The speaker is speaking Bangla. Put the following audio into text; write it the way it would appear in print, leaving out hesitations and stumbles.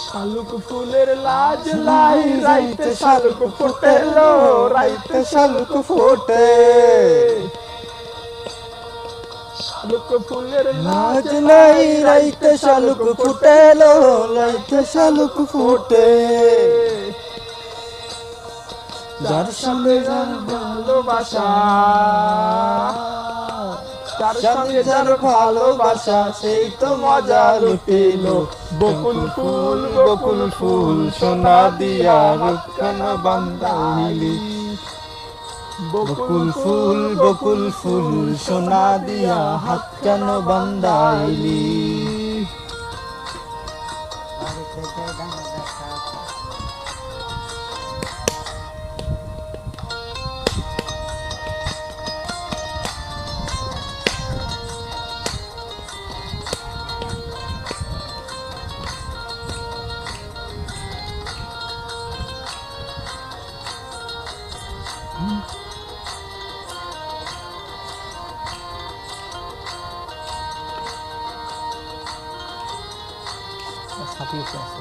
শালুক ফুলের লাজ লাই রাইতে শালুক ফুটেলো রাইতে শালুক ফোটে শালুক ফুলের লাজ লাই রাইতে শালুক ফুটেলো রাইতে শালুক ফোটে যার সঙ্গে যার ভালোবাসা যার সঙ্গে যার ভালোবাসা সেই তো মজা লুটিল বকুল ফুল সোনা দিয়া রক্ষণ বান্ধাইলি বকুল ফুল সোনা দিয়া হাত কেন বান্ধাইলি ছাপিয়ে আছে